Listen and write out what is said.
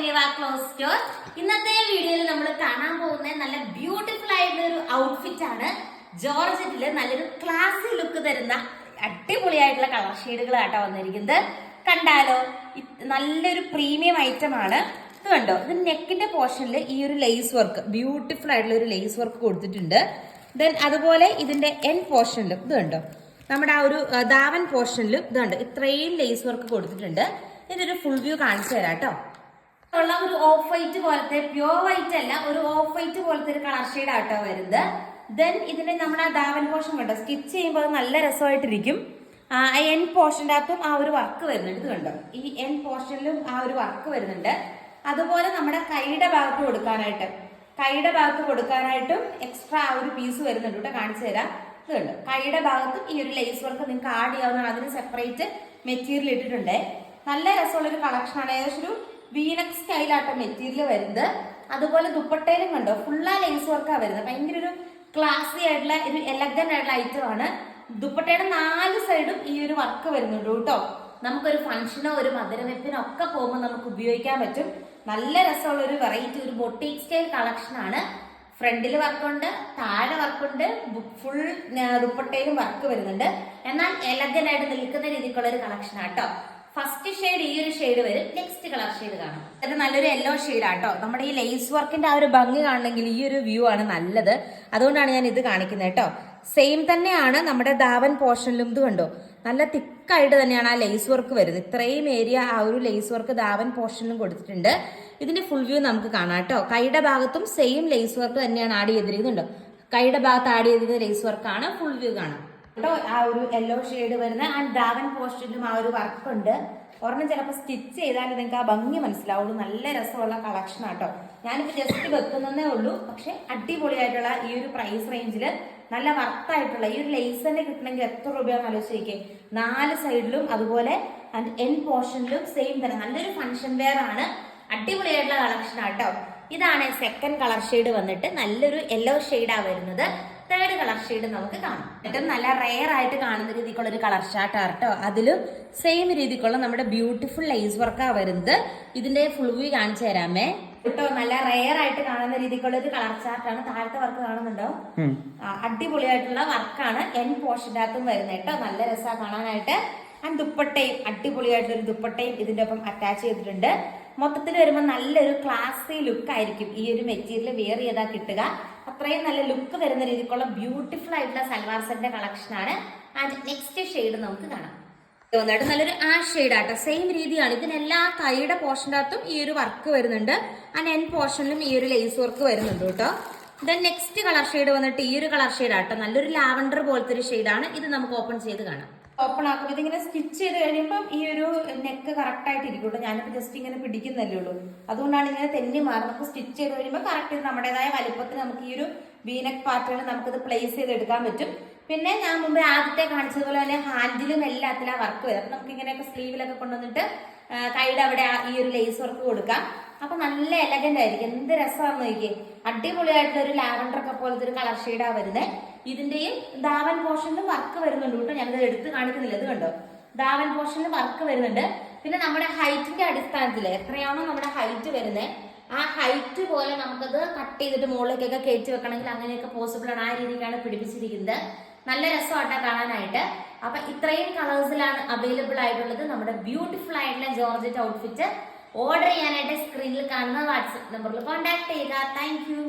ലിവ cloth store. ഇന്നത്തെ വീഡിയോയിൽ നമ്മൾ കാണാൻ പോകുന്ന നല്ല ബ്യൂട്ടിഫുൾ ആയിട്ടുള്ള ഒരു ഔട്ട്ഫിറ്റ് ആണ്. ജോർജറ്റില് നല്ലൊരു ക്ലാസി ലുക്ക് തരുന്ന അടിപൊളിയായിട്ടുള്ള കളർ ഷെയ്ഡുകളാട്ടോ വന്നിരിക്കുന്നത്. കണ്ടാലോ, നല്ലൊരു പ്രീമിയം ഐറ്റം ആണ്. ഇത് കണ്ടോ, ഇത് നെക്കിന്റെ പോർഷനിൽ ഈ ഒരു ലേസ് വർക്ക്, ബ്യൂട്ടിഫുൾ ആയിട്ടുള്ള ഒരു ലേസ് വർക്ക് കൊടുത്തിട്ടുണ്ട്. ദെൻ അതുപോലെ ഇതിന്റെ എൻ പോർഷനിലും ഇത് കണ്ടോ, നമ്മുടെ ആ ഒരു ദാവൻ പോർഷനിലും ഇത് കണ്ടോ, ഇത്രയും ലേസ് വർക്ക് കൊടുത്തിട്ടുണ്ട്. ഇതൊരു ഫുൾ വ്യൂ കാണിച്ചു തരാം കേട്ടോ. ഉള്ള ഒരു ഓഫ് വൈറ്റ് പോലത്തെ, പ്യോർ വൈറ്റ് അല്ല, ഒരു ഓഫ് വൈറ്റ് പോലത്തെ ഒരു കളർ ഷെയ്ഡ് ആട്ടോ വരുന്നത്. ദെൻ ഇതിന്റെ നമ്മുടെ ദാവൻ പോർഷൻ കണ്ടോ, സ്റ്റിച്ച് ചെയ്യുമ്പോൾ നല്ല രസമായിട്ടിരിക്കും. എൻ പോർഷൻ്റെ അകത്തും ആ ഒരു വർക്ക് വരുന്നുണ്ട്. ഇത് കണ്ടോ, ഈ എൻ പോർഷനിലും ആ ഒരു വർക്ക് വരുന്നുണ്ട്. അതുപോലെ നമ്മുടെ കൈയുടെ ഭാഗത്ത് കൊടുക്കാനായിട്ടും എക്സ്ട്രാ ആ ഒരു പീസ് വരുന്നുണ്ട് കേട്ടോ, കാണിച്ചു തരാം. ഇത് കണ്ടോ, കൈയുടെ ഭാഗത്തും ഈ ഒരു ലേസ് വർക്ക് നിങ്ങൾക്ക് ആഡ് ചെയ്യാവുന്നതാണ്. അതിന് സെപ്പറേറ്റ് മെറ്റീരിയൽ ഇട്ടിട്ടുണ്ട്. നല്ല രസമുള്ളൊരു കളക്ഷനാണ്. ഏകദേശം ഒരു വീനക് സ്റ്റൈലാട്ടോ മെറ്റീരിയൽ വരുന്നത്. അതുപോലെ ദുപ്പട്ടയിലും കണ്ടോ, ഫുള്ളാ ലേസ് വർക്കാണ് വരുന്നത്. ഭയങ്കര ഒരു ക്ലാസി ആയിട്ടുള്ള ഒരു എലഗന്റ് ആയിട്ടുള്ള ഐറ്റം ആണ്. ദുപ്പട്ടയുടെ 4 സൈഡും ഈ ഒരു വർക്ക് വരുന്നുണ്ട് കേട്ടോ. നമുക്കൊരു ഫംഗ്ഷനോ ഒരു മധുരവെപ്പിനോ ഒക്കെ പോകുമ്പോൾ നമുക്ക് ഉപയോഗിക്കാൻ പറ്റും. നല്ല രസമുള്ള ഒരു വെറൈറ്റി, ഒരു ബൊട്ടീക് സ്റ്റൈൽ കളക്ഷൻ ആണ്. ഫ്രണ്ടിൽ വർക്കുണ്ട്, താഴെ വർക്കുണ്ട്, ഫുൾ ദുപ്പട്ടയിലും വർക്ക് വരുന്നുണ്ട്. എന്നാൽ എലഗന്റ് ആയിട്ട് നിൽക്കുന്ന രീതിക്കുള്ള ഒരു കളക്ഷൻ ആട്ടോ. ഫസ്റ്റ് ഷെയ്ഡ് ഈ ഒരു ഷെയ്ഡ് വരും. നെക്സ്റ്റ് കളർ ഷെയ്ഡ് കാണാം. ഇത് നല്ലൊരു യെല്ലോ ഷെയ്ഡ് ആട്ടോ. നമ്മുടെ ഈ ലേസ് വർക്കിന്റെ ആ ഒരു ഭംഗി കാണണമെങ്കിൽ ഈ ഒരു വ്യൂ ആണ് നല്ലത്. അതുകൊണ്ടാണ് ഞാൻ ഇത് കാണിക്കുന്നത് കേട്ടോ. സെയിം തന്നെയാണ് നമ്മുടെ ദാവൻ പോർഷനിലും. ഇത് കണ്ടോ, നല്ല തിക്കായിട്ട് തന്നെയാണ് ആ ലേസ് വർക്ക് വരുന്നത്. ഇത്രയും ഏരിയ ആ ഒരു ലേസ് വർക്ക് ദാവൻ പോർഷനിലും കൊടുത്തിട്ടുണ്ട്. ഇതിന്റെ ഫുൾ വ്യൂ നമുക്ക് കാണാം കേട്ടോ. കൈയുടെ ഭാഗത്തും സെയിം ലേസ് വർക്ക് തന്നെയാണ് ആഡ് ചെയ്തിരിക്കുന്നുണ്ടോ. കൈയുടെ ഭാഗത്ത് ആഡ് ചെയ്തിരുന്ന ലേസ് വർക്കാണ്. ഫുൾ വ്യൂ കാണാം കേട്ടോ. ആ ഒരു യെല്ലോ ഷെയ്ഡ് വരുന്ന ആ ദാവൻ പോർഷനിലും ആ ഒരു വർക്ക് ഉണ്ട്. ഒരെണ്ണം ചിലപ്പോൾ സ്റ്റിച്ച് ചെയ്താൽ നിങ്ങൾക്ക് ആ ഭംഗി മനസ്സിലാവുള്ളൂ. നല്ല രസമുള്ള കളക്ഷൻ ആട്ടോ. ഞാനിപ്പോൾ ജസ്റ്റ് വെക്കുന്നതേ ഉള്ളൂ. പക്ഷെ അടിപൊളിയായിട്ടുള്ള ഈ ഒരു പ്രൈസ് റേഞ്ചിൽ നല്ല വർത്തായിട്ടുള്ള ഈ ഒരു ലേസ് തന്നെ കിട്ടണമെങ്കിൽ എത്ര രൂപയാണെന്ന് ആലോചിച്ചിരിക്കും. 4 സൈഡിലും അതുപോലെ എൻ പോർഷനിലും സെയിം തന്നെ നല്ലൊരു ഫംഗ്ഷൻ വെയർ ആണ്. അടിപൊളിയായിട്ടുള്ള കളക്ഷൻ ആട്ടോ. ഇതാണ് സെക്കൻഡ് കളർ ഷെയ്ഡ് വന്നിട്ട് നല്ലൊരു യെല്ലോ ഷെയ്ഡാ വരുന്നത്. തേർഡ് കളർ ഷെയ്ഡ് നമുക്ക് കാണാം. ഏറ്റവും നല്ല റെയർ ആയിട്ട് കാണുന്ന രീതിക്കുള്ള ഒരു കളർ ഷാർട്ട് ആട്ടോ. അതിലും സെയിം രീതിക്കുള്ള നമ്മുടെ ബ്യൂട്ടിഫുൾ ലേസ് വർക്കാ വരുന്നത്. ഇതിന്റെ ഫുൾ വ്യൂ കാണിച്ചു തരാമേ കേട്ടോ. നല്ല റെയർ ആയിട്ട് കാണുന്ന രീതിക്കുള്ള ഒരു കളർ ചാർട്ടാണ്. താഴത്തെ വർക്ക് കാണുന്നുണ്ടോ, അടിപൊളിയായിട്ടുള്ള വർക്കാണ്. എൻ പോർഷൻ്റെ അകത്തും വരുന്നത് കേട്ടോ. നല്ല രസമാണ് കാണാനായിട്ട്. ആൻഡ് ദുപ്പട്ടയും അടിപൊളിയായിട്ടൊരു ദുപ്പട്ടയും ഇതിന്റെ ഒപ്പം അറ്റാച്ച് ചെയ്തിട്ടുണ്ട്. മൊത്തത്തിൽ വരുമ്പോൾ നല്ലൊരു ക്ലാസി ലുക്ക് ആയിരിക്കും ഈ ഒരു മെറ്റീരിയൽ വെയർ ചെയ്താൽ കിട്ടുക. അത്രയും നല്ല ലുക്ക് തരുന്ന രീതിക്കുള്ള ബ്യൂട്ടിഫുൾ ആയിട്ടുള്ള സൽവാർ സെറ്റിന്റെ കളക്ഷൻ ആണ്. ആൻഡ് നെക്സ്റ്റ് ഷെയ്ഡ് നമുക്ക് കാണാം. തോന്നായിട്ട് നല്ലൊരു ആഷ് ഷെയ്ഡ് ആട്ടോ. സെയിം രീതിയാണ്. ഇതിനെല്ലാ കൈയുടെ പോർഷൻ്റെ അകത്തും ഈ ഒരു വർക്ക് വരുന്നുണ്ട്. ആൻഡ് എൻ പോർഷനിലും ഈ ഒരു ലേസ് വർക്ക് വരുന്നുണ്ട് കേട്ടോ. ദെൻ നെക്സ്റ്റ് കളർ ഷെയ്ഡ് വന്നിട്ട് ഈ ഒരു കളർ ഷെയ്ഡ് ആട്ടോ. നല്ലൊരു ലാവൻഡർ പോലത്തെ ഒരു ഷെയ്ഡാണ്. ഇത് നമുക്ക് ഓപ്പൺ ചെയ്ത് കാണാം. ഓപ്പൺ ആക്കുമ്പോൾ ഇതിങ്ങനെ സ്റ്റിച്ച് ചെയ്ത് കഴിയുമ്പോൾ ഈ ഒരു നെക്ക് കറക്റ്റ് ആയിട്ട് ഇരിക്കും. ഞാനിപ്പോൾ ജസ്റ്റ് ഇങ്ങനെ പിടിക്കുന്നല്ലേ ഉള്ളൂ. അതുകൊണ്ടാണ് ഇങ്ങനെ തെന്നി മാറുന്നത്. നമുക്ക് സ്റ്റിച്ച് ചെയ്ത് കഴിയുമ്പോൾ കറക്റ്റ് നമ്മുടേതായ വലുപ്പത്തിൽ നമുക്ക് ഈ ഒരു വീനക്ക് പാറ്റേൺ നമുക്കിത് പ്ലേസ് ചെയ്ത് എടുക്കാൻ പറ്റും. പിന്നെ ഞാൻ മുമ്പ് ആദ്യത്തെ കാണിച്ചതുപോലെ തന്നെ ഹാൻഡിലും എല്ലാത്തിലും ആ വർക്ക് വരും. നമുക്ക് ഇങ്ങനെയൊക്കെ സ്ലീവിലൊക്കെ കൊണ്ടുവന്നിട്ട് കൈയുടെ അവിടെ ഈ ഒരു ലേസ് വർക്ക് കൊടുക്കാം. അപ്പൊ നല്ല എലഗന്റ് ആയിരിക്കും. എന്ത് രസമാണെന്ന് നോക്കിയേ. അടിപൊളിയായിട്ടുള്ള ഒരു ലാവൻഡർ ഒക്കെ പോലത്തെ ഒരു കളർ ഷെയ്ഡാ വരുന്നത്. ഇതിന്റെയും ദാവൻ പോർഷനിലും വർക്ക് വരുന്നുണ്ട് കേട്ടോ. ഞാനിത് എടുത്ത് കാണിക്കുന്നില്ല. ഇത് കണ്ടോ, ദാവൻ പോർഷനിൽ വർക്ക് വരുന്നുണ്ട്. പിന്നെ നമ്മുടെ ഹൈറ്റിന്റെ അടിസ്ഥാനത്തിൽ എത്രയാണോ നമ്മുടെ ഹൈറ്റ് വരുന്നത്, ആ ഹൈറ്റ് പോലെ നമുക്കത് കട്ട് ചെയ്തിട്ട് മുകളിലേക്കൊക്കെ കയറ്റി വെക്കണമെങ്കിൽ അങ്ങനെയൊക്കെ പോസിബിൾ ആണ്. ആ രീതിക്കാണ് പിടിപ്പിച്ചിരിക്കുന്നത്. നല്ല രസമായിട്ടാ കാണാനായിട്ട്. അപ്പൊ ഇത്രയും കളേഴ്സിലാണ് അവൈലബിൾ ആയിട്ടുള്ളത്. നമ്മുടെ ബ്യൂട്ടിഫുൾ ആയിട്ടുള്ള ജോർജറ്റ് ഔട്ട്ഫിറ്റ് ഓർഡർ ചെയ്യാനായിട്ട് സ്ക്രീനിൽ കാണുന്ന വാട്സ്ആപ്പ് നമ്പറിൽ കോൺടാക്ട് ചെയ്യുക. Thank you.